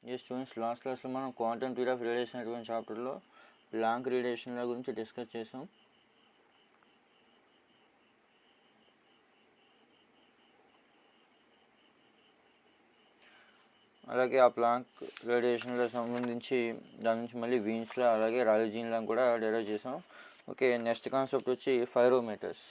ఈ students last క్లాస్లో మనం క్వాంటమ్ థియరీ ఆఫ్ రేడియేషన్ అటువంటి చాప్టర్లో ప్లాంక్ రేడియేషన్ల గురించి డిస్కస్ చేసాం. అలాగే ఆ ప్లాంక్ రేడియేషన్లకు సంబంధించి దాని నుంచి మళ్ళీ వీన్స్లా అలాగే రాలిజీన్లా కూడా డెరైవ్ చేసాం. ఓకే, నెక్స్ట్ కాన్సెప్ట్ వచ్చి ఫైరోమీటర్స్.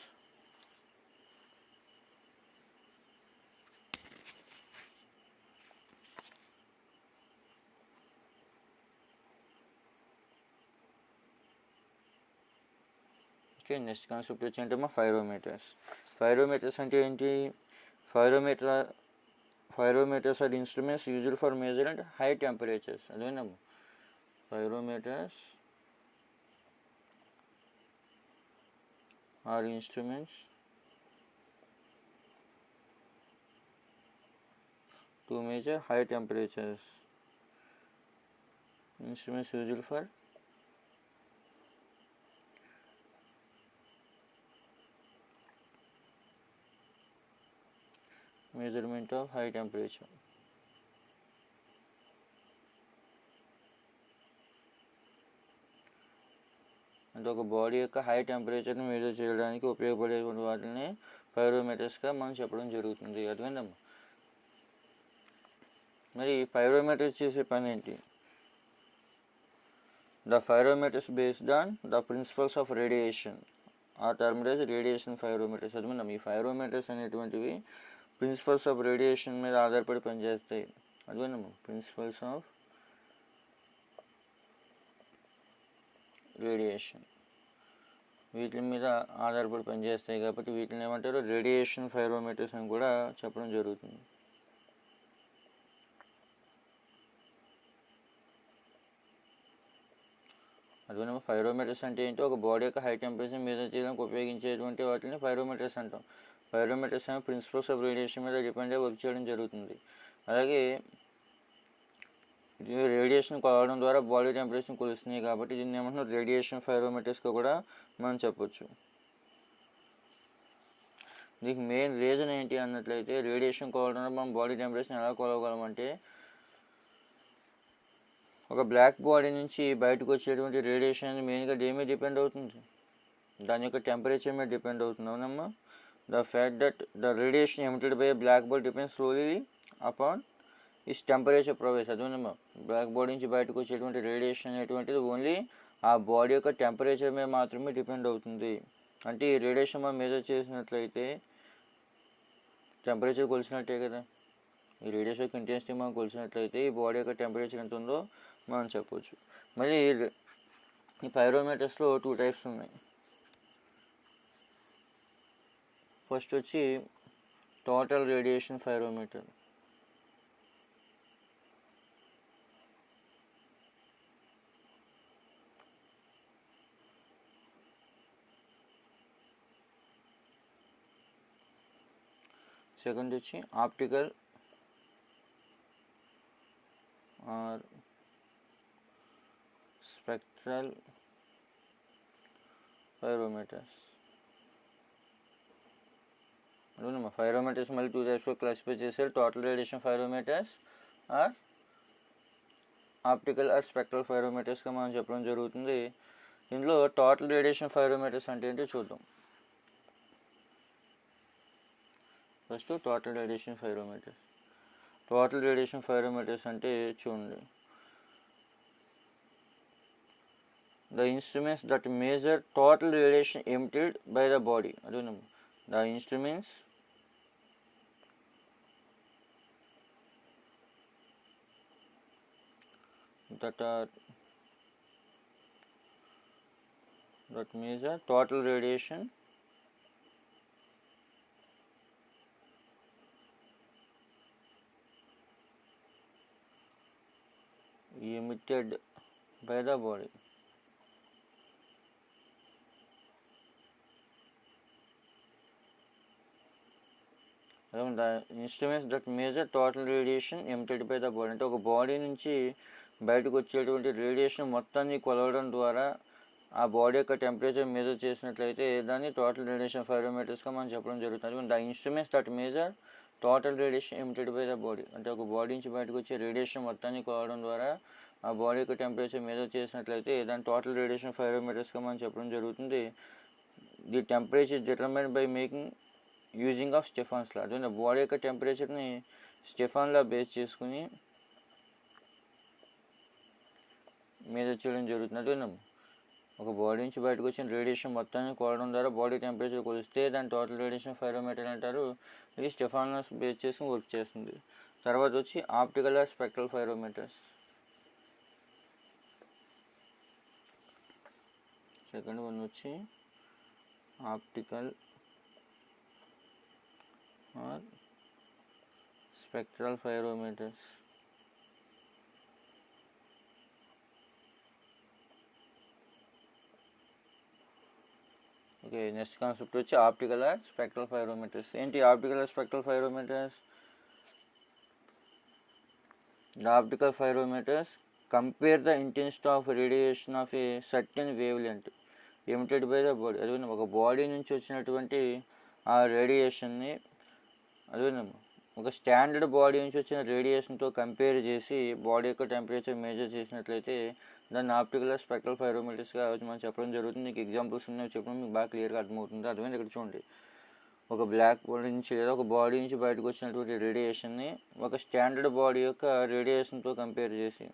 ఓకే, నెక్స్ట్ కాన్సెప్ట్ వచ్చి అంటే ఫైరోమీటర్స్ అంటే ఏంటి? Pyrometers are instruments used for measuring high temperatures. అదేనమ్మా, pyrometers are instruments to measure high temperatures. Instruments used for measurement of high temperature. అంటే ఒక బాడీ యొక్క హై టెంపరేచర్ని మెజర్ చేయడానికి ఉపయోగపడేటువంటి వాటిని పైరోమీటర్స్గా మనం చెప్పడం జరుగుతుంది. అర్థమైందమ్మా? మరి పైరోమీటర్స్ చేసే పని ఏంటి? The pyrometers based on the principles of radiation are termed as radiation pyrometers. అర్థమైందమ్మా? ఈ పైరోమీటర్స్ అనేటువంటివి ప్రిన్సిపల్స్ ఆఫ్ రేడియేషన్ మీద ఆధారపడి పనిచేస్తాయి. అదేనమ్మా, ప్రిన్సిపల్స్ ఆఫ్ రేడియేషన్ వీటి మీద ఆధారపడి పనిచేస్తాయి కాబట్టి వీటిని ఏమంటారు? రేడియేషన్ పైరోమీటర్స్ అని కూడా చెప్పడం జరుగుతుంది. అదేవిధంగా పైరోమీటర్స్ అంటే ఏంటో ఒక బాడీ యొక్క హై టెంపరేచర్ మెజర్ చేయడానికి ఉపయోగించేటువంటి వాటిని పైరోమీటర్స్ అంటాం. పైరోమీటర్స్ అనేవి ప్రిన్సిపల్స్ ఆఫ్ రేడియేషన్ మీద డిపెండ్ అయ్యి వర్క్ చేయడం జరుగుతుంది. అలాగే రేడియేషన్ కొలవడం ద్వారా బాడీ టెంపరేచర్ కొలుస్తున్నాయి కాబట్టి దీన్ని ఏమంటున్నారు? రేడియేషన్ పైరోమీటర్స్గా కూడా మనం చెప్పొచ్చు. దీనికి మెయిన్ రీజన్ ఏంటి అన్నట్లయితే, రేడియేషన్ కొలవడం ద్వారా మనం బాడీ టెంపరేచర్ ఎలా కొలవగలమంటే, ఒక బ్లాక్ బాడీ నుంచి బయటకు వచ్చేటువంటి రేడియేషన్ అనేది మెయిన్గా దేని మీద డిపెండ్ అవుతుంది? దాని యొక్క టెంపరేచర్ మీద డిపెండ్ అవుతుంది. అవునమ్మా? The fact that the radiation emitted by a black body depends solely upon its temperature profile. అదేనమ్మా, బ్లాక్ బాడీ నుంచి బయటకు వచ్చేటువంటి రేడియేషన్ అనేటువంటిది ఓన్లీ ఆ బాడీ యొక్క టెంపరేచర్ మీద మాత్రమే డిపెండ్ అవుతుంది. అంటే ఈ రేడియేషన్ మనం మెజర్ చేసినట్లయితే టెంపరేచర్ కొలిసినట్టే కదా. ఈ రేడియేషన్ యొక్క ఇంటెన్సిటీ మనం కొలిసినట్లయితే ఈ బాడీ యొక్క టెంపరేచర్ ఎంత ఉందో మనం చెప్పవచ్చు. మళ్ళీ ఈ పైరోమీటర్స్లో 2 టైప్స్ ఉన్నాయి. ఫస్ట్ వచ్చి టోటల్ రేడియేషన్ పైరోమీటర్. సెకండ్ వచ్చి optical or spectral pyrometers. Pyrometers మళ్ళీ 2 టైప్స్లో క్లాసిఫై చేశారు. Total radiation pyrometers or optical or spectral పైరోమీటర్స్గా మనం చెప్పడం జరుగుతుంది. ఇందులో టోటల్ రేడియేషన్ పైరోమీటర్స్ అంటే ఏంటో చూద్దాం. First total radiation pyrometers. Total radiation pyrometers అంటే చూడండి, the instruments that measure total radiation emitted by the body. అదేనమ్మా, the instruments that measure total radiation emitted by the body. The instruments that measure total radiation emitted by the body. అంటే ఒక body నుంచి బయటకు వచ్చేటువంటి radiation మొత్తాన్ని కొలవడం ద్వారా ఆ బాడీ యొక్క టెంపరేచర్ మెజర్ చేసినట్లయితే దాన్ని టోటల్ రేడియేషన్ పైరోమీటర్స్గా మనం చెప్పడం జరుగుతుంది. The instruments that measure total radiation emitted by the body, అంటే ఒక బాడీ నుంచి బయటకు వచ్చే రేడియేషన్ మొత్తాన్ని కొలవడం ద్వారా ఆ బాడీ యొక్క టెంపరేచర్ మెజర్ చేసినట్లయితే దాని టోటల్ రేడియేషన్ పైరోమీటర్స్గా మనం చెప్పడం జరుగుతుంది. The temperature determined by making using of Stefan's law, అదే బాడీ యొక్క టెంపరేచర్ని స్టెఫాన్ లా బేస్ చేసుకుని మెజర్ చేయడం జరుగుతుంది. అదే ఒక బాడీ నుంచి బయటకు వచ్చిన రేడియేషన్ మొత్తాన్ని కొలవడం ద్వారా బాడీ టెంపరేచర్ కొలిస్తే దాని టోటల్ రేడియేషన్ పైరోమీటర్ అంటారు. ఇది స్టెఫాన్ లా బేస్ చేసుకుని వర్క్ చేస్తుంది. తర్వాత వచ్చి optical or spectral pyrometers. Second one వచ్చి optical or spectral pyrometers. Okay, next concept వచ్చి ఆప్టికల్ ఆర్ స్పెక్ట్రల్ పైరోమీటర్స్. ఏంటి optical or spectral pyrometers? The optical pyrometers compare the intensity of radiation of a certain wavelength emitted by the body. అదే ఒక body నుంచి వచ్చినటువంటి ఆ రేడియేషన్ని, అదే ఒక standard body నుంచి వచ్చిన రేడియేషన్తో కంపేర్ చేసి బాడీ యొక్క టెంపరేచర్ మెజర్ చేసినట్లయితే దాన్ని ఆప్టికల్ స్పెక్ట్రల్ పైరోమీటర్స్గా మనం చెప్పడం జరుగుతుంది. మీకు ఎగ్జాంపుల్స్ ఉన్నాయి చెప్పడం మీకు బాగా క్లియర్గా అర్థమవుతుంది. అర్థమైంది? ఇక్కడ చూడండి, ఒక బ్లాక్ బాడీ నుంచి లేదా ఒక బాడీ నుంచి బయటకు వచ్చినటువంటి రేడియేషన్ని ఒక స్టాండర్డ్ బాడీ యొక్క రేడియేషన్తో కంపేర్ చేసి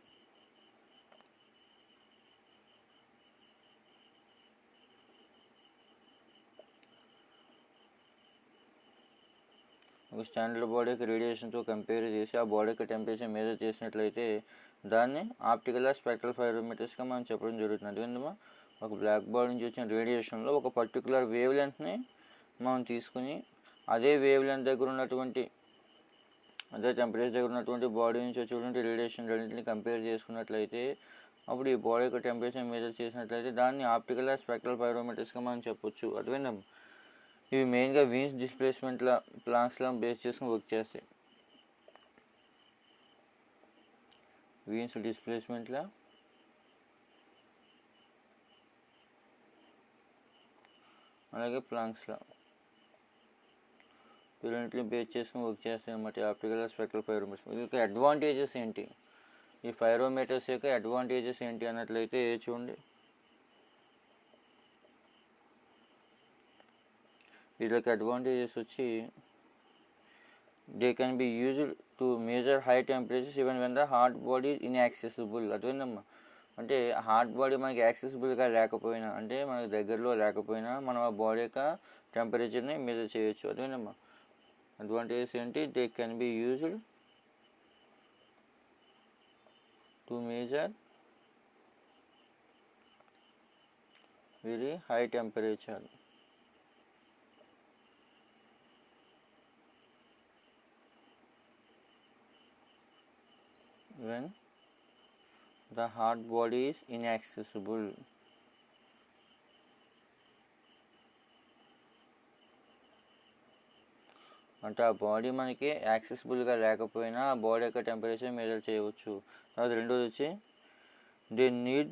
ఆ బాడీ యొక్క టెంపరేచర్ మెజర్ చేసినట్లయితే దాన్ని ఆప్టికల్ స్పెక్ట్రల్ పైరోమీటర్స్గా మనం చెప్పడం జరుగుతుంది. అందుకని ఒక బ్లాక్ బాడీ నుంచి వచ్చిన రేడియేషన్లో ఒక పర్టికులర్ వేవ్ లెంత్ని మనం తీసుకుని అదే వేవ్ లెంత్ దగ్గర ఉన్నటువంటి అదే టెంపరేచర్ దగ్గర ఉన్నటువంటి బాడీ నుంచి వచ్చేటువంటి రేడియేషన్ రెండింటిని కంపేర్ చేసుకున్నట్లయితే అప్పుడు ఈ బాడీ యొక్క టెంపరేచర్ మెజర్ చేసినట్లయితే దాన్ని ఆప్టికల్ స్పెక్ట్రల్ పైరోమీటర్స్గా మనం చెప్పొచ్చు. అటువైనా ఇవి మెయిన్గా వీన్స్ డిస్ప్లేస్మెంట్ల ప్లాంక్స్లా బేస్ చేసుకుని వర్క్ చేస్తాయి. వీన్స్ డిస్ప్లేస్మెంట్ల అలాగే ప్లాంక్స్లా రెండింటిని బేస్ చేసుకుని వర్క్ చేస్తాయి అన్నమాట ఆప్టికల్ స్పెక్ట్రల్ పైరోమీటర్స్. వీళ్ళకి అడ్వాంటేజెస్ ఏంటి, ఈ పైరోమీటర్స్ యొక్క అడ్వాంటేజెస్ ఏంటి అన్నట్లయితే చూడండి, వీళ్ళకి అడ్వాంటేజెస్ వచ్చి they can be used to measure high temperatures even when the hot body is inaccessible. అదేందమ్మా అంటే హార్ట్ బాడీ మనకి యాక్సెసిబుల్గా లేకపోయినా, అంటే మనకి దగ్గరలో లేకపోయినా మనం ఆ బాడీ యొక్క టెంపరేచర్ని మెజర్ చేయొచ్చు. అదేనమ్మా అడ్వాంటేజెస్ ఏంటి, they can be used to major very high temperature when the heart body is inaccessible. అంటే ఆ బాడీ మనకి యాక్సెసిబుల్గా లేకపోయినా ఆ బాడీ యొక్క టెంపరేచర్ మెజర్ చేయవచ్చు. తర్వాత రెండోది వచ్చి they need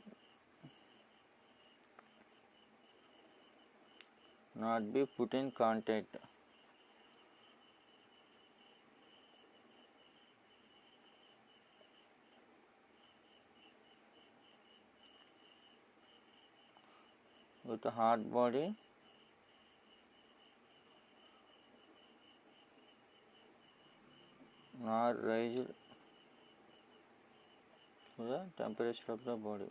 not be put in contact. with the heart body nor raised to the temperature of the body.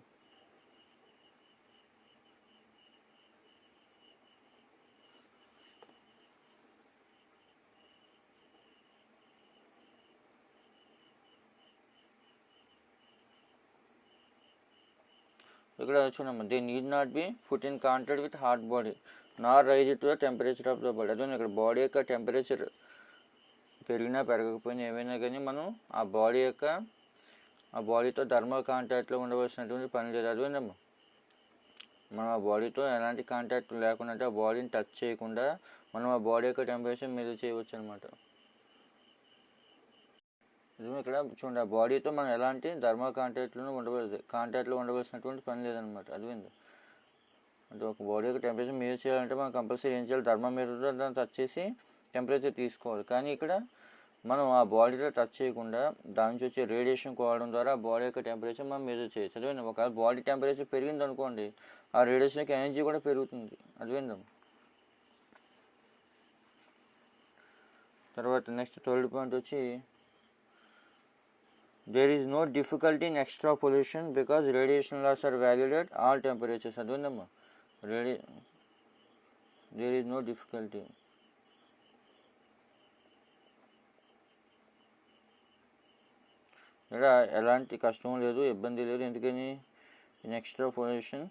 ఇక్కడ చూడమ్మా, they need not be put in contact with hot body nor rise to the temperature of the body. అదే ఇక్కడ body యొక్క temperature పెరిగినా పెరగకపోయినా ఏమైనా కానీ మనం ఆ బాడీతో థర్మల్ కాంటాక్ట్లో ఉండవలసినటువంటి పని లేదు. అదేనమ్మా మనం ఆ బాడీతో ఎలాంటి కాంటాక్ట్ లేకుండా, అంటే ఆ బాడీని టచ్ చేయకుండా మనం ఆ బాడీ యొక్క టెంపరేచర్ మెజర్ చేయవచ్చు అనమాట. ఇక్కడ చూడండి, ఆ బాడీతో మనం ఎలాంటి థర్మల్ కాంటాక్ట్లో ఉండవలసినటువంటి పని లేదనమాట. అదివింది అంటే ఒక బాడీ యొక్క టెంపరేచర్ మెజర్ చేయాలంటే మనం కంపల్సరీ ఏం చేయాలి, థర్మామీటర్తో దాన్ని టచ్ చేసి టెంపరేచర్ తీసుకోవాలి. కానీ ఇక్కడ మనం ఆ బాడీలో టచ్ చేయకుండా దాని నుంచి వచ్చే రేడియేషన్ కోవడం ద్వారా ఆ బాడీ యొక్క టెంపరేచర్ మనం మెజర్ చేయొచ్చు. అదేవిధంగా ఒకవేళ బాడీ టెంపరేచర్ పెరిగింది అనుకోండి, ఆ రేడియేషన్ యొక్క ఎనర్జీ కూడా పెరుగుతుంది. అదేవిధంగా తర్వాత నెక్స్ట్ 12th పాయింట్ వచ్చి there is no difficulty in extrapolation because radiation laws are valued at all temperatures. అదేవిధమ్మా దేర్ ఈజ్ నో డిఫికల్టీ. ఇక్కడ ఎలాంటి కష్టం లేదు, ఇబ్బంది లేదు. ఎందుకని in extrapolation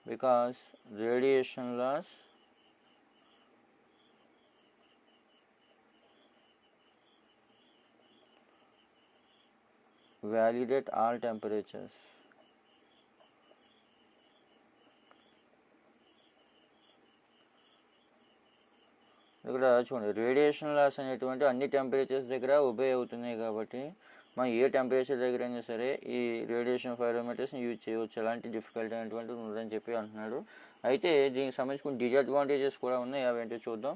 because radiation loss valued at all temperatures. ఇక్కడ చూడండి, రేడియేషన్ లాస్ అనేటువంటి అన్ని టెంపరేచర్స్ దగ్గర ఒబే అవుతున్నాయి కాబట్టి మనం ఏ టెంపరేచర్ దగ్గర అయినా సరే ఈ రేడియేషన్ ఫైరోమీటర్స్ని యూజ్ చేయవచ్చు, ఎలాంటి డిఫికల్టీ అనేటువంటి ఉండదని చెప్పి అంటున్నాడు. అయితే దీనికి సంబంధించి కొన్ని డిసడ్వాంటేజెస్ కూడా ఉన్నాయి, అవేంటో చూద్దాం.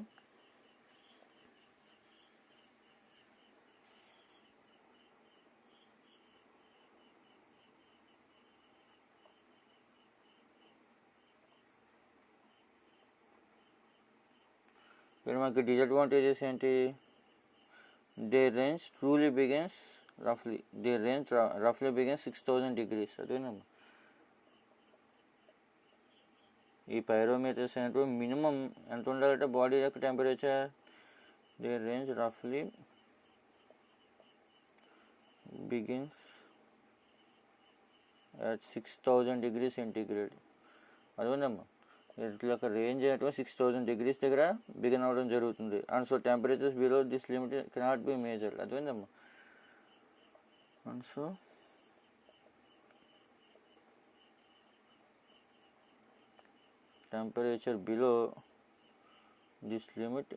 ఇక్కడ మనకి డిసడ్వాంటేజెస్ ఏంటి? They range roughly begins 6000 degrees. అదేనమ్మా, ఈ పైరోమీటర్స్ అనేటువంటి మినిమం ఎంత ఉండాలంటే బాడీ యొక్క టెంపరేచర్, దే రేంజ్ రఫ్లీ బిగిన్స్ at 6000 degrees centigrade. అదేనమ్మా, ఇట్లా ఒక రేంజ్ అనేటువంటి 6000 degrees దగ్గర బిగిన్ అవ్వడం జరుగుతుంది. And so temperatures below this limit cannot be measured. అదేనమ్మా, and so temperature below this limit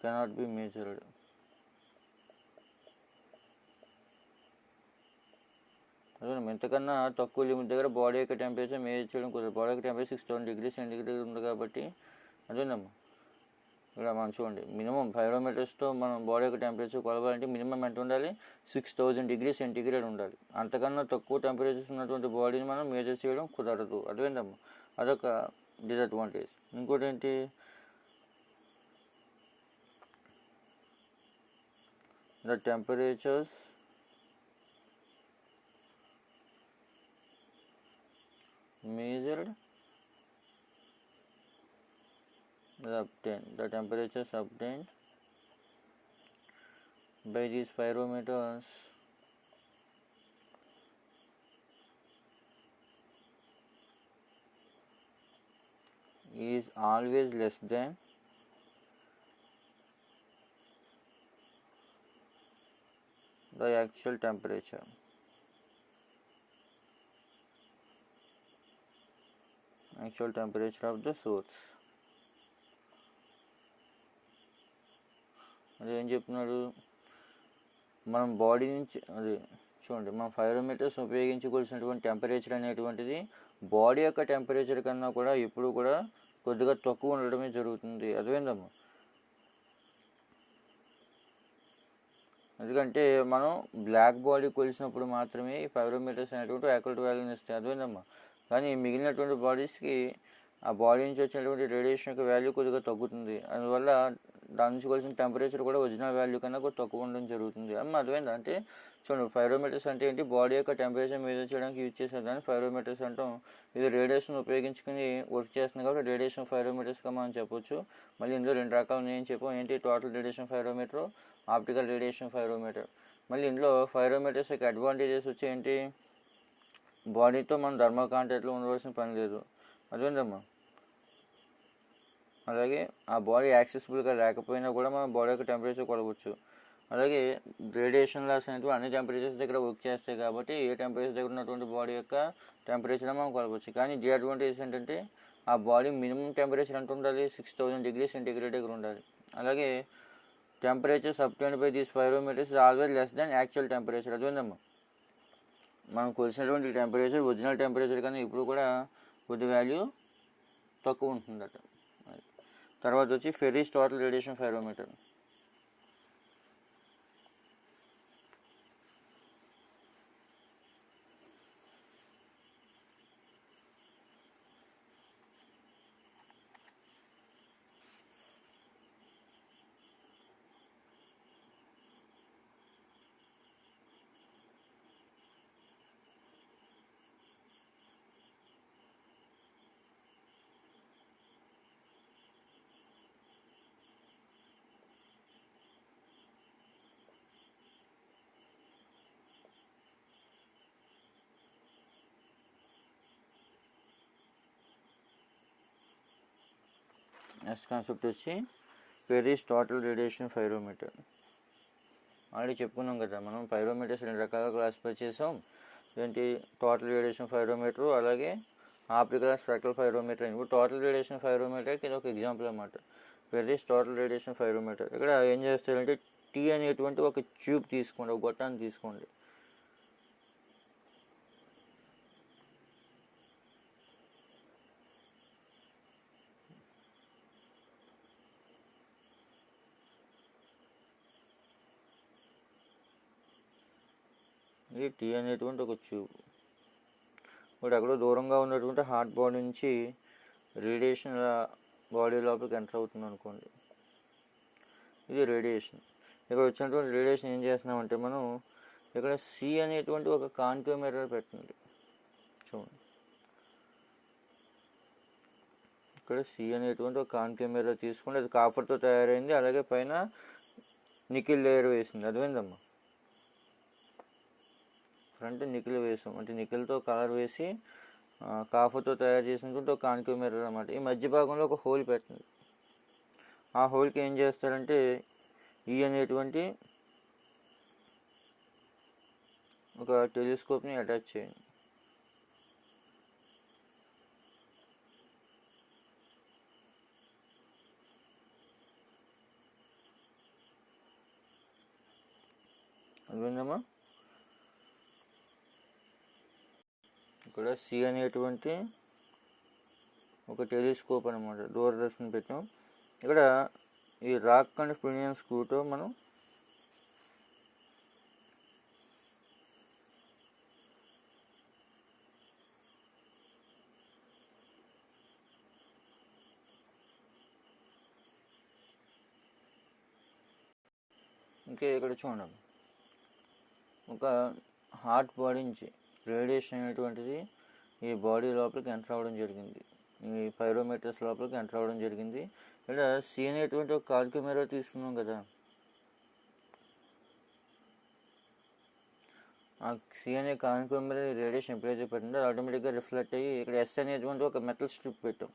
cannot be measured. అదే ఎంతకన్నా తక్కువ లిమిట్ దగ్గర బాడీ యొక్క టెంపరేచర్ మేజర్ చేయడం కుదరదు. బాడీ యొక్క టెంపరేచర్ 6000 degrees centigrade ఉంది కాబట్టి అదేనమ్మా, ఇక్కడ మనం చూడండి, మినిమం పైరోమీటర్స్తో మనం బాడీ యొక్క టెంపరేచర్ కొలవాలంటే మినిమం ఎంత ఉండాలి? 6000 degrees centigrade ఉండాలి. అంతకన్నా తక్కువ టెంపరేచర్స్ ఉన్నటువంటి బాడీని మనం మేజర్ చేయడం కుదరదు. అదేంటమ్మా, అదొక డిసడ్వాంటేజ్. ఇంకోటి ఏంటి? The temperatures measured the temperatures obtained by these pyrometers is always less than the actual temperature. Actual temperature of the source. అది ఏం చెప్తున్నాడు? మనం బాడీ నుంచి అది చూడండి, మనం పైరోమీటర్స్ ఉపయోగించుకోవాల్సినటువంటి టెంపరేచర్ అనేటువంటిది బాడీ యొక్క టెంపరేచర్ కన్నా కూడా ఎప్పుడు కూడా కొద్దిగా తక్కువ ఉండడమే జరుగుతుంది. అదేందమ్మా, ఎందుకంటే మనం బ్లాక్ బాడీ కొలిసినప్పుడు మాత్రమే ఈ పైరోమీటర్స్ అనేటువంటి యాక్యురేట్ వాల్యూని ఇస్తాయి. అదేందమ్మా, కానీ మిగిలినటువంటి బాడీస్కి ఆ బాడీ నుంచి వచ్చినటువంటి రేడియేషన్ యొక్క వాల్యూ కొద్దిగా తగ్గుతుంది. అందువల్ల దాని నుంచి కొలిసిన టెంపరేచర్ కూడా ఒరిజినల్ వాల్యూ కన్నా కొద్దిగా తక్కువ ఉండడం జరుగుతుంది. అమ్మ అర్థమైందా? అంటే చూడండి, పైరోమీటర్స్ అంటే ఏంటి? బాడీ యొక్క టెంపరేచర్ మెజర్ చేయడానికి యూజ్ చేసేదాన్ని పైరోమీటర్స్ అంటాం. ఇది రేడియేషన్ ఉపయోగించుకుని వర్క్ చేస్తుంది కాబట్టి రేడియేషన్ పైరోమీటర్స్గా మనం చెప్పొచ్చు. మళ్ళీ ఇందులో రెండు రకాలు నేను చెప్పాం. ఏంటి? Total radiation pyrometer, optical radiation pyrometer. మళ్ళీ ఇందులో పైరోమీటర్స్ యొక్క అడ్వాంటేజెస్ వచ్చి ఏంటి? బాడీతో మనం థర్మల్ కాంటాక్ట్లో ఉండవలసిన పని లేదు. అదేంటమ్మా, అలాగే ఆ బాడీ యాక్సెసిబుల్గా లేకపోయినా కూడా మనం బాడీ యొక్క టెంపరేచర్ కొలవచ్చు. అలాగే రేడియేషన్ లాస్ అనేవి అన్ని టెంపరేచర్స్ దగ్గర వర్క్ చేస్తాయి కాబట్టి ఏ టెంపరేచర్ దగ్గర ఉన్నటువంటి బాడీ యొక్క టెంపరేచర్ మనం కొలవచ్చు. కానీ డిఅడ్వాంటేజెస్ ఏంటంటే ఆ బాడీ మినిమం టెంపరేచర్ ఎంత ఉండాలి? 6000 degrees centigrade దగ్గర ఉండాలి. అలాగే temperatures obtained by these pyrometers always less than actual temperature. అదేందమ్మా, మనం కొలిసినటువంటి టెంపరేచర్ ఒరిజినల్ టెంపరేచర్ కన్నా ఇప్పుడు కూడా కొద్ది వాల్యూ తక్కువ ఉంటుందట. తర్వాత వచ్చి Ferry's total radiation pyrometer. Next concept వచ్చి Ferry's total radiation pyrometer. Already చెప్పుకున్నాం కదా మనం, పైరోమీటర్స్ 2 రకాలుగా క్లాసిఫై చేసాం. ఏంటి, టోటల్ రేడియేషన్ పైరోమీటర్, అలాగే ఆప్టికల్ స్పెక్ట్రల్ పైరోమీటర్. ఇప్పుడు టోటల్ రేడియేషన్ పైరోమీటర్కి ఇది ఒక ఎగ్జాంపుల్ అన్నమాట, ఫెర్రీస్ టోటల్ రేడియేషన్ పైరోమీటర్. ఇక్కడ ఏం చేస్తారంటే టీ అనేటువంటి ఒక ట్యూబ్ తీసుకోండి, ఒక గొట్టాన్ని తీసుకోండి. ఇది టీ అనేటువంటి ఒక ట్యూబ్. ఇప్పుడు ఎక్కడో దూరంగా ఉన్నటువంటి హార్ట్ బాడీ నుంచి రేడియేషన్ బాడీ లోపలికి ఎంటర్ అవుతుంది అనుకోండి, ఇది రేడియేషన్. ఇక్కడ వచ్చినటువంటి రేడియేషన్ ఏం చేస్తున్నామంటే మనం ఇక్కడ సి అనేటువంటి ఒక కాన్కేవ్ మిర్రర్ పెట్టండి. చూడండి, ఇక్కడ సి అనేటువంటి ఒక కాన్కేవ్ మిర్రర్ తీసుకుంటే అది కాపర్తో తయారైంది, అలాగే పైన నికిల్ లేయర్ వేసింది. అర్థమైందమ్మా, ఫ్రంట్ నికిల్ వేసాం అంటే నికిల్తో కలర్ వేసి కాఫర్తో తయారు చేసినటువంటి ఒక కాన్కేవ్ మిర్రర్ అన్నమాట. ఈ మధ్య భాగంలో ఒక హోల్ పెట్టండి. ఆ హోల్కి ఏం చేస్తారంటే ఈ అనేటువంటి ఒక టెలిస్కోప్ని అటాచ్ చేయండి. అర్థమైందమ్మా, ఇక్కడ సి అనేటువంటి ఒక టెలిస్కోప్ అనమాట, దూరదర్శన్ పెట్టాం. ఇక్కడ ఈ రాక్ అండ్ పినియన్ స్క్రూతో మనం ఇంకా ఇక్కడ చూడండి, ఒక హార్ట్ బాడీ నుంచి రేడియేషన్ అనేటువంటిది ఈ బాడీ లోపలికి ఎంటర్ అవ్వడం జరిగింది, ఈ పైరోమీటర్స్ లోపలికి ఎంటర్ అవ్వడం జరిగింది. ఇక్కడ సి అనేటువంటి ఒక కాన్కేవ్ మిర్రర్ తీసుకున్నాం కదా, ఆ సి అనే కాన్కేవ్ మిర్రర్ రేడియేషన్ ఎప్పుడైతే పెట్టిందో ఆటోమేటిక్గా రిఫ్లెక్ట్ అయ్యి ఇక్కడ ఎస్ అనేటువంటి ఒక మెటల్ స్ట్రిప్ పెట్టాం,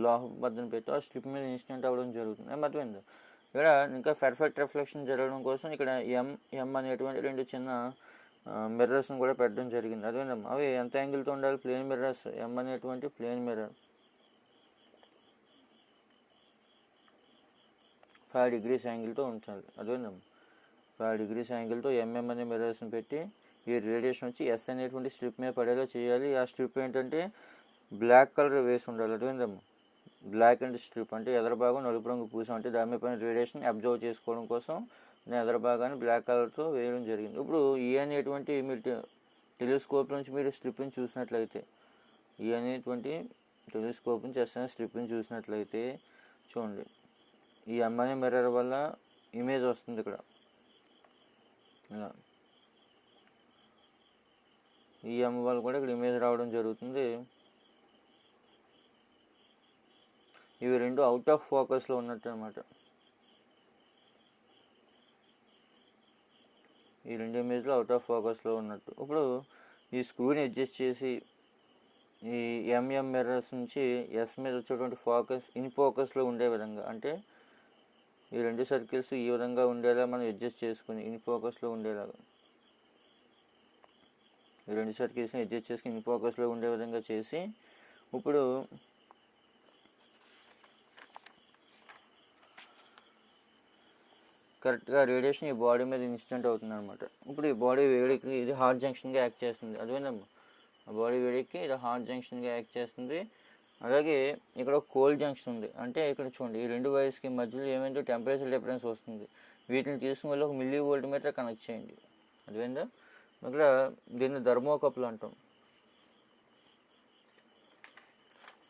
లోహబద్దం పెట్టాం, ఆ స్ట్రిప్ మీద ఇన్సిడెంట్ అవ్వడం జరుగుతుంది. అర్థమైంది. ఇక్కడ ఇంకా పర్ఫెక్ట్ రిఫ్లెక్షన్ జరగడం కోసం ఇక్కడ ఎం అనేటువంటి 2 చిన్న మిర్రర్స్ని కూడా పెట్టడం జరిగింది. అదేనమ్మా, అవి ఎంత యాంగిల్తో ఉండాలి, ప్లేన్ మిర్రర్స్. ఎం అనేటువంటి ప్లేన్ మిర్రర్ 5 degrees యాంగిల్తో ఉంచాలి. అదేనమ్మా, 5 degrees యాంగిల్తో ఎంఎం అనే మిర్రర్స్ని పెట్టి ఈ రేడియేషన్ వచ్చి ఎస్ అనేటువంటి స్ట్రిప్ మీద పడేలా చేయాలి. ఆ స్ట్రిప్ ఏంటంటే బ్లాక్ కలర్ వేసి ఉండాలి. అదేందమ్మా, బ్లాక్ అండ్ స్ట్రిప్ అంటే ఎదర భాగం నలుపు రంగు పూసాం అంటే దాని పైన రేడియేషన్ అబ్జర్వ్ చేసుకోవడం కోసం ఎదర భాగాన్ని బ్లాక్ కలర్తో వేయడం జరిగింది. ఇప్పుడు ఈ అనేటువంటి మీరు టెలిస్కోప్ నుంచి మీరు స్ట్రిప్ని చూసినట్లయితే, ఈ అనేటువంటి టెలిస్కోప్ నుంచి ఎస్ అనే స్ట్రిప్ని చూసినట్లయితే చూడండి, ఈ ఎం అనే మిర్రర్ వల్ల ఇమేజ్ వస్తుంది. ఇక్కడ ఈ ఎం వల్ల కూడా ఇక్కడ ఇమేజ్ రావడం జరుగుతుంది. ఇవి 2 అవుట్ ఆఫ్ ఫోకస్లో ఉన్నట్టు అనమాట. ఈ 2 ఇమేజ్లో అవుట్ ఆఫ్ ఫోకస్లో ఉన్నట్టు. ఇప్పుడు ఈ స్క్రూని అడ్జస్ట్ చేసి ఈ ఎంఎం మిర్రర్స్ నుంచి ఎస్ మీద వచ్చేటువంటి ఫోకస్ ఇన్ ఫోకస్లో ఉండే విధంగా, అంటే ఈ 2 సర్కిల్స్ ఈ విధంగా ఉండేలా మనం అడ్జస్ట్ చేసుకుని ఇన్ ఫోకస్లో ఉండేలాగా, ఈ 2 సర్కిల్స్ని అడ్జస్ట్ చేసుకుని ఇన్ ఫోకస్లో ఉండే విధంగా చేసి ఇప్పుడు కరెక్ట్గా రేడియేషన్ ఈ బాడీ మీద ఇన్సిడెంట్ అవుతుంది అనమాట. ఇప్పుడు ఈ బాడీ వేడికి ఇది హార్ట్ జంక్షన్గా యాక్ట్ చేస్తుంది. అదేనమ్మా, ఆ బాడీ వేడికి ఇది హార్ట్ జంక్షన్గా యాక్ట్ చేస్తుంది. అలాగే ఇక్కడ కోల్డ్ జంక్షన్ ఉంది, అంటే ఇక్కడ చూడండి ఈ రెండు వైర్స్కి మధ్యలో ఏమైందో టెంపరేచర్ డిఫరెన్స్ వస్తుంది. వీటిని తీసుకుని వెళ్ళి ఒక మిల్లీ వోల్ట్ మీటర్ కనెక్ట్ చేయండి. అదేందా ఇక్కడ దీన్ని థర్మోకపుల్ అంటాం.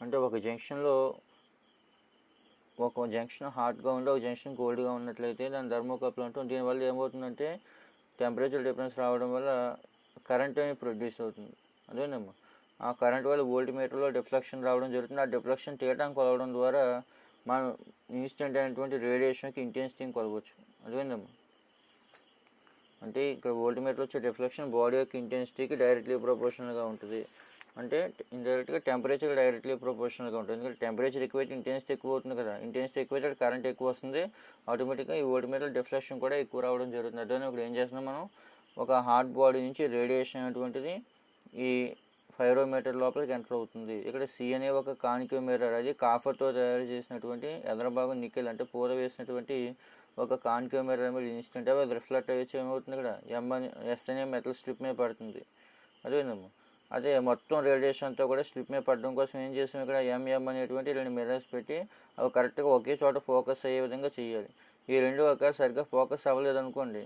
అంటే ఒక జంక్షన్లో ఒక జంక్షన్ హాట్గా ఉండి ఒక జంక్షన్ కోల్డ్గా ఉన్నట్లయితే దాన్ని థర్మోకపుల్ అంటాం. దీనివల్ల ఏమవుతుందంటే టెంపరేచర్ డిఫరెన్స్ రావడం వల్ల కరెంట్ అనేది ప్రొడ్యూస్ అవుతుంది. అదేనమ్మా ఆ కరెంట్ వల్ల వోల్ట్ మీటర్లో డిఫ్లెక్షన్ రావడం జరుగుతుంది. ఆ డిఫ్లెక్షన్ తీయటానికి కొలవడం ద్వారా మనం ఇన్స్టెంట్ అయినటువంటి రేడియేషన్కి ఇంటెన్సిటీని కొలవచ్చు. అదేందమ్మా అంటే ఇక్కడ వోల్ట్ మీటర్ వచ్చే డిఫ్లెక్షన్ బాడీ యొక్క ఇంటెన్సిటీకి డైరెక్ట్లీ ప్రపోర్షనల్గా ఉంటుంది. అంటే ఇండైరెక్ట్గా టెంపరేచర్ డైరెక్ట్లీ ప్రపోర్షనల్గా ఉంటుంది. ఎందుకంటే టెంపరేచర్ ఎక్కువైతే ఇంటెన్సిటీ ఎక్కువ అవుతుంది కదా, ఇంటెన్సిటీ ఎక్కువైతే కరెంట్ ఎక్కువ వస్తుంది, ఆటోమేటిక్గా ఈ వోల్ట్ మీటర్ డిఫ్లెక్షన్ కూడా ఎక్కువ రావడం జరుగుతుంది. అదే ఇప్పుడు ఏం చేస్తున్నాం మనం, ఒక హాట్ బాడీ నుంచి రేడియేషన్ అనేటువంటిది ఈ ఫైరోమీటర్ లోపలికి ఎంటర్ అవుతుంది. ఇక్కడ సి అనే ఒక కాన్కేవ్ మిర్రర్, అది కాఫర్తో తయారు చేసినటువంటి ఎదర భాగం నికెల్ అంటే పూత వేసినటువంటి ఒక కాన్కేవ్ మిర్రర్ మీద ఇన్స్టెంట్ అది రిఫ్లెక్ట్ అయ్యి ఏమవుతుంది, ఇక్కడ ఎస్ అనే మెటల్ స్ట్రిప్ మీద పడుతుంది. అదేనమ్మా అదే మొత్తం రేడియేషన్ అంతా కూడా స్ట్రిప్ మీద పడడం కోసం ఏం చేసాం, ఇక్కడ ఎంఎం అనేటువంటి రెండు మిర్రర్స్ పెట్టి అవి కరెక్ట్గా ఒకే చోట ఫోకస్ అయ్యే విధంగా చేయాలి. ఈ రెండు ఒకసారి సరిగ్గా ఫోకస్ అవ్వలేదు అనుకోండి,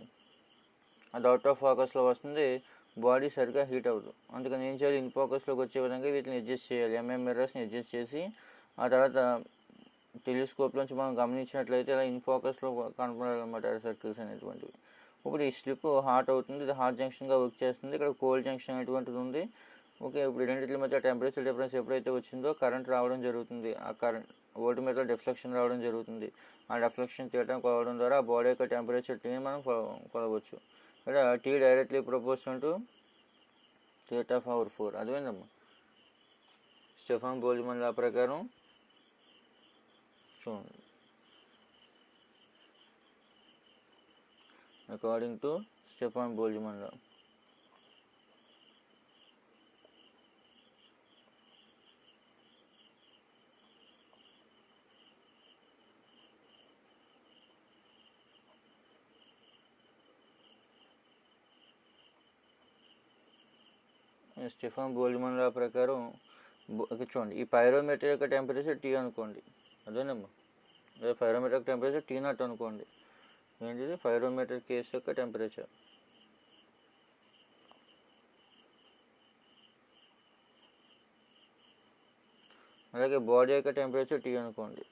అది అవుట్ ఆఫ్ ఫోకస్లో వస్తుంది, బాడీ సరిగ్గా హీట్ అవ్వదు. అందుకని ఏం చేయాలి, ఇన్ ఫోకస్లోకి వచ్చే విధంగా వీటిని అడ్జస్ట్ చేయాలి. ఎంఎం మిర్రర్స్ని అడ్జస్ట్ చేసి ఆ తర్వాత టెలిస్కోప్లోంచి మనం గమనించినట్లయితే ఇలా ఇన్ ఫోకస్లో కనపడాలన్నమాట సర్కిల్స్ అనేటువంటివి. ఇప్పుడు ఈ స్లిప్ హాట్ అవుతుంది, ఇది హాట్ జంక్షన్గా వర్క్ చేస్తుంది. ఇక్కడ కోల్డ్ జంక్షన్ అనేటువంటిది ఉంది. ఓకే, ఇప్పుడు రెండింటి మధ్య టెంపరేచర్ డిఫరెన్స్ ఎప్పుడైతే వచ్చిందో కరెంట్ రావడం జరుగుతుంది. ఆ కరెంట్ వోల్ట్ మీటర్ డిఫ్లెక్షన్ రావడం జరుగుతుంది. ఆ డిఫ్లెక్షన్ తీయడం కొలవడం ద్వారా ఆ బాడీ యొక్క టెంపరేచర్ టీని మనం కొలవచ్చు. ఇక్కడ టీ డైరెక్ట్లీ ప్రపోర్షనల్ టు θ/4. అదేందమ్మా స్టెఫాన్ బోల్ట్జ్మాన్ లా ప్రకారం చూడండి, according to Stefan Boltzmann law Stefan Boltzmann law ప్రకారం చూడండి, ఈ పైరోమీటర్ యొక్క టెంపరేచర్ టీ అనుకోండి. అదేనమ్మా అదే పైరోమీటర్ యొక్క టెంపరేచర్ T0 అనుకోండి. ఏంటిది పైరోమీటర్ కేస్ యొక్క టెంపరేచర్. అలాగే బాడీ యొక్క టెంపరేచర్ T అనుకోండి.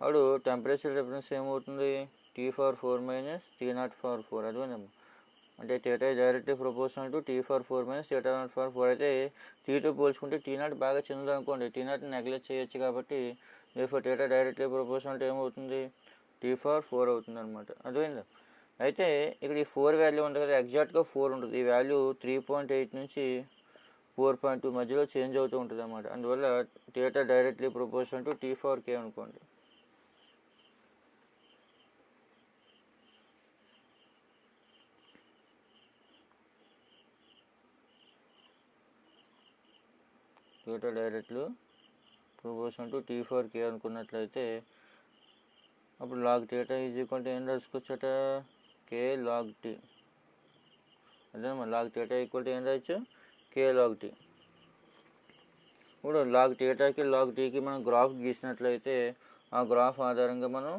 అప్పుడు టెంపరేచర్ డిఫరెన్స్ ఏమవుతుంది, T/4 - T0/4. అదేనమ్మా అంటే θ డైరెక్ట్లీ ప్రపోర్షనల్ టు T/4 - θ0/4 అయితే T2 పోల్చుకుంటే T0 బాగా చిన్నది అనుకోండి, T0 నెగ్లెక్ట్ చేయొచ్చు. కాబట్టి θ డైరెక్ట్లీ ప్రపోర్షనల్ టు ఏమవుతుంది, T/4 అవుతుంది అనమాట. అదేందా అయితే ఇక్కడ ఈ 4 వాల్యూ ఉంటుంది కదా, ఎగ్జాక్ట్గా 4 ఉంటుంది. ఈ వాల్యూ 3.8 నుంచి 4.2 మధ్యలో చేంజ్ అవుతూ ఉంటుంది అన్నమాట. అందువల్ల θ డైరెక్ట్లీ ప్రపోర్షనల్ టు T/4K అనుకోండి. θ డైరెక్ట్లీ ప్రపోర్షనల్ టు T/4K అనుకున్నట్లయితే అప్పుడు log θ ఈజ్ ఈక్వల్ టు ఏం రాసుకోవచ్చట, K log T. అదేనమ్మా log θ ఈక్వల్ టు ఏం రాయొచ్చు, K log T. ఇప్పుడు log θకి log Tకి మనం గ్రాఫ్ గీసినట్లయితే ఆ గ్రాఫ్ ఆధారంగా మనం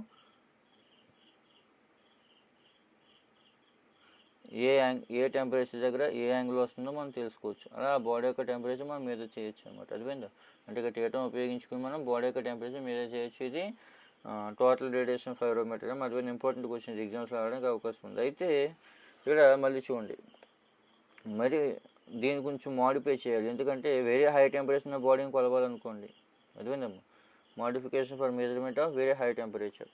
ఏ టెంపరేచర్ దగ్గర ఏ యాంగిల్ వస్తుందో మనం తెలుసుకోవచ్చు. అలా బాడీ యొక్క టెంపరేచర్ మనం మీద చేయొచ్చు అనమాట. అదిపోయిందా, అంటే ఇక్కడ థీటా ఉపయోగించుకుని మనం బాడీ యొక్క టెంపరేచర్ మీద చేయొచ్చు. ఇది టోటల్ రేడియేషన్ ఫైరోమీటర్. అది ఇంపార్టెంట్ క్వశ్చన్ ఎగ్జామ్స్లో రావడానికి అవకాశం ఉంది. అయితే ఇక్కడ మళ్ళీ చూడండి, మరి దీని కొంచెం మాడిఫై చేయాలి. ఎందుకంటే వెరీ హై టెంపరేచర్ ఉన్న బాడీని కొలవాలనుకోండి. అదిపోయిందమ్మా modification for measurement of very high temperature.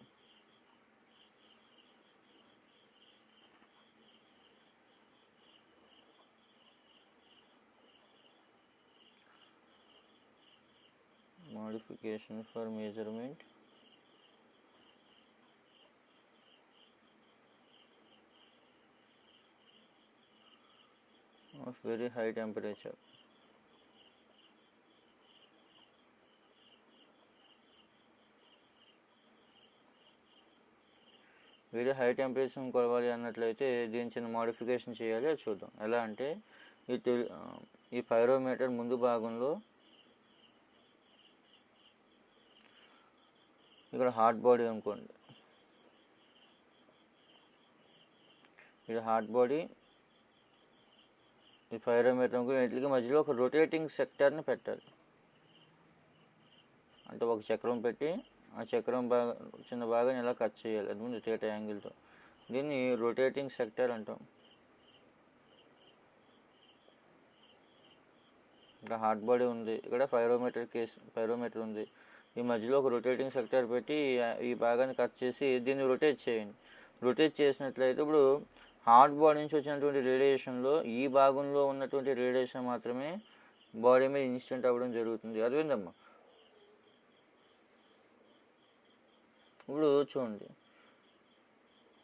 Modification for measurement of very high temperature. Very high temperature కొలవాలి అన్నట్లయితే దీని చిన్న మోడిఫికేషన్ చేయాలి, అది చూద్దాం. ఎలా అంటే ఈ పైరోమీటర్ ముందు భాగంలో ఇక్కడ హాట్ బాడీ అనుకోండి, ఇది హాట్ బాడీ, ఈ పైరోమీటర్ అనుకుని వీటికి మధ్యలో ఒక రొటేటింగ్ సెక్టర్ని పెట్టాలి. అంటే ఒక చక్రం పెట్టి ఆ చక్రం చిన్న భాగాన్ని ఇలా కట్ చేయాలి, అది ముందు థీటా యాంగిల్తో. దీన్ని రొటేటింగ్ సెక్టర్ అంటాం. ఇక్కడ హాట్ బాడీ ఉంది, ఇక్కడ పైరోమీటర్ ఉంది. ఈ మధ్యలో ఒక రొటేటింగ్ సెక్టర్ పెట్టి ఈ భాగాన్ని కట్ చేసి దీన్ని రొటేట్ చేయండి. రొటేట్ చేసినట్లయితే ఇప్పుడు హాట్ బాడీ నుంచి వచ్చినటువంటి రేడియేషన్లో ఈ భాగంలో ఉన్నటువంటి రేడియేషన్ మాత్రమే బాడీ మీద ఇన్సిడెంట్ అవ్వడం జరుగుతుంది. అదేందమ్మా, ఇప్పుడు చూడండి,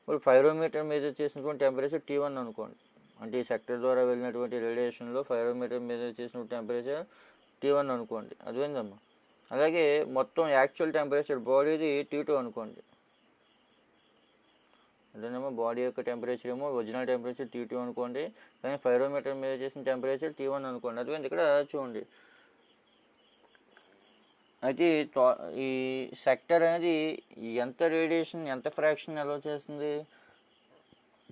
ఇప్పుడు పైరోమీటర్ మీద చేసినటువంటి టెంపరేచర్ T1 అనుకోండి. అంటే ఈ సెక్టర్ ద్వారా వెళ్ళినటువంటి రేడియేషన్లో పైరోమీటర్ మీద చేసినటువంటి టెంపరేచర్ T1 అనుకోండి. అదేందమ్మా, అలాగే మొత్తం యాక్చువల్ టెంపరేచర్ బాడీది T2 అనుకోండి. అదేనమ్మా, బాడీ యొక్క టెంపరేచర్ ఏమో ఒరిజినల్ టెంపరేచర్ T2 అనుకోండి, కానీ పైరోమీటర్ మీద చేసిన టెంపరేచర్ T1 అనుకోండి. అదే ఇక్కడ చూడండి, అయితే ఈ సెక్టర్ అనేది ఎంత రేడియేషన్ ఎంత ఫ్రాక్షన్ అలో చేస్తుంది,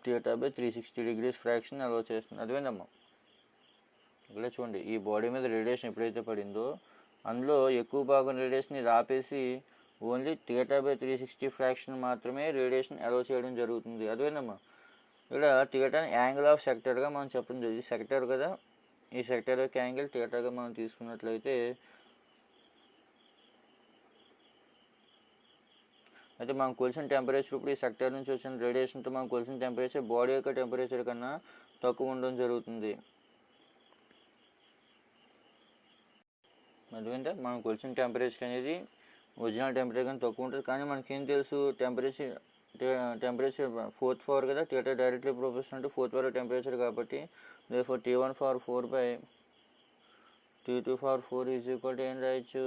θ/360 ఫ్రాక్షన్ అలో చేస్తుంది. అదేనమ్మా, ఇక్కడ చూడండి, ఈ బాడీ మీద రేడియేషన్ ఎప్పుడైతే పడిందో అందులో ఎక్కువ భాగం రేడియేషన్ ఇది ఆపేసి ఓన్లీ θ/360 ఫ్రాక్షన్ మాత్రమే రేడియేషన్ అలో చేయడం జరుగుతుంది. అదేనమ్మా, ఇక్కడ థీటాని యాంగిల్ ఆఫ్ సెక్టర్గా మనం చెప్పడం జరిగింది. సెక్టర్ కదా, ఈ సెక్టర్ యొక్క యాంగిల్ థీటాగా మనం తీసుకున్నట్లయితే అయితే మనం కొలిసిన టెంపరేచర్ ఇప్పుడు ఈ సెక్టర్ నుంచి వచ్చిన రేడియేషన్తో మనం కొలిసిన టెంపరేచర్ బాడీ యొక్క టెంపరేచర్ కన్నా తక్కువ ఉండడం జరుగుతుంది. అదేంటే మనం కొలిచిన టెంపరేచర్ అనేది ఒరిజినల్ టెంపరేచర్ కన్నా తక్కువ ఉంటుంది. కానీ మనకేం తెలుసు, టెంపరేచర్ 4th పవర్ కదా, theta directly proportional to 4th power temperature కాబట్టి therefore T1 power 4/T2 power 4 is equal to ఏం రాయొచ్చు,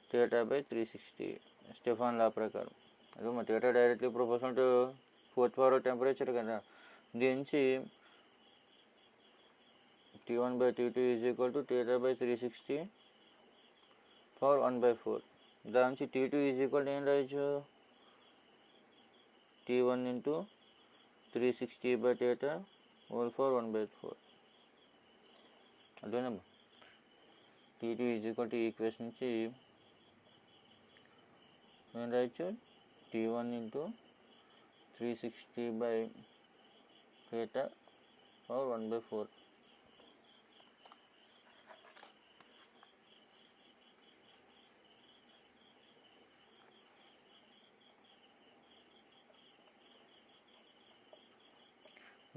θ/360 స్టెఫాన్ లా ప్రకారం. అదే మా theta directly proportional to 4th power temperature కదా, దీని నుంచి T1/T2 is equal to θ/360 power 1/4. దాని నుంచి T2 ఈజ్ ఈక్వల్ టు ఏం రాయొచ్చు, T1 ఇంటూ 360/θ హోల్ పవర్ 1/4. అదేనమ్మా, T2 is equal to equation నుంచి ఏం రాయొచ్చు, T1 ఇంటూ 360/θ పవర్ 1/4.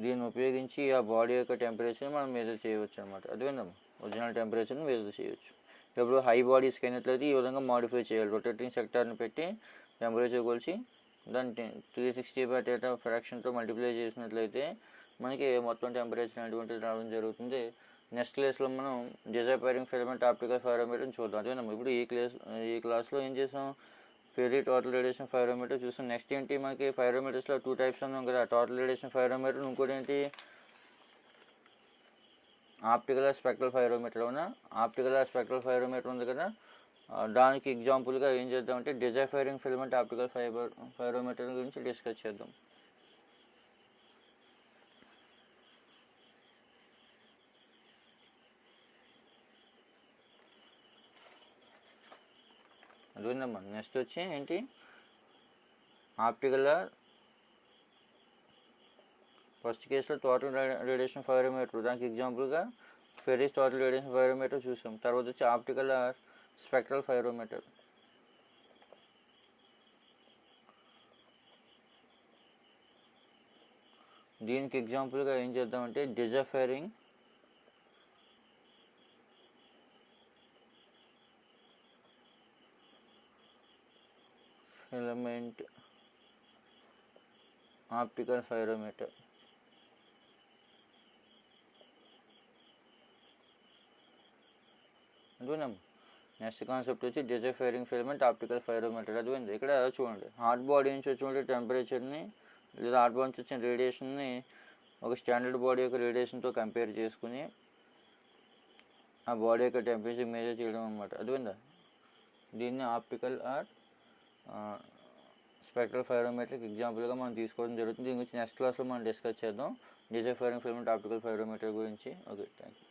దీన్ని ఉపయోగించి ఆ బాడీ యొక్క టెంపరేచర్ని మనం మెజర్ చేయవచ్చు అనమాట. అదేవిధంగా ఒరిజినల్ టెంపరేచర్ని మెజర్ చేయవచ్చు. ఇప్పుడు హై బాడీస్కి అయినట్లయితే ఈ విధంగా మాడిఫై చేయాలి. రొటేటింగ్ సెక్టార్ని పెట్టి టెంపరేచర్ కొలిచి దాన్ని 360/θ ఫ్రాక్షన్తో మల్టిప్లై చేసినట్లయితే మనకి మొత్తం టెంపరేచర్ అటువంటిది రావడం జరుగుతుంది. నెక్స్ట్ క్లాస్లో మనం డిజైపైరింగ్ ఫిలమెంట్ ఆప్టికల్ పైరోమీటర్ని చూద్దాం. అదేవిధంగా ఇప్పుడు ఈ క్లాస్లో ఏం చేసాం, ఫెర్రీ టోటల్ రేడియేషన్ పైరోమీటర్ చూస్తాం. నెక్స్ట్ ఏంటి, మనకి పైరోమీటర్స్లో 2 టైప్స్ ఉన్నాం కదా, టోటల్ రేడియేషన్ పైరోమీటర్, ఇంకోటి ఏంటి ఆప్టికల్ స్పెక్ట్రల్ పైరోమీటర్. అవునా, ఆప్టికల్ స్పెక్ట్రల్ పైరోమీటర్ ఉంది కదా, దానికి ఎగ్జాంపుల్గా ఏం చేద్దామంటే డిజైఫైరింగ్ ఫిలమెంట్ ఆప్టికల్ పైరోమీటర్ గురించి డిస్కస్ చేద్దాం. అదేందమ్మా, నెక్స్ట్ వచ్చి ఏంటి ఆప్టికల్, ఫస్ట్ కేసులో టోటల్ రేడియేషన్ పైరోమీటర్, దానికి ఎగ్జాంపుల్గా ఫెర్రీస్ టోటల్ రేడియేషన్ పైరోమీటర్ చూసాం. తర్వాత వచ్చి ఆప్టికల్ స్పెక్ట్రల్ పైరోమీటర్. దీనికి ఎగ్జాంపుల్గా ఏం చేద్దామంటే డిజైఫైరింగ్ ఫిలమెంట్ ఆప్టికల్ పైరోమీటర్. అదేనమ్మా, నెక్స్ట్ కాన్సెప్ట్ వచ్చి డిజైఫైరింగ్ ఫిలమెంట్ ఆప్టికల్ పైరోమీటర్. అదేంది, ఇక్కడ చూడండి, హాట్ బాడీ నుంచి వచ్చిన టెంపరేచర్ని లేదా హాట్ బాడీ నుంచి వచ్చిన రేడియేషన్ని ఒక స్టాండర్డ్ బాడీ యొక్క రేడియేషన్తో కంపేర్ చేసుకుని ఆ బాడీ యొక్క టెంపరేచర్ మెజర్ చేయడం అనమాట. అర్థమైందా? దీన్ని ఆప్టికల్ ఆర్ స్పెక్ట్రల్ ఫైరోమెట్రిక్ ఎగ్జాంపుల్గా మనం తీసుకోవడం జరుగుతుంది. దీని గురించి నెక్స్ట్ క్లాస్లో మనం డిస్కస్ చేద్దాం, డిజైఫైరింగ్ ఫిలమెంట్ ఆప్టికల్ ఫైరోమీటర్ గురించి. Okay, thank you.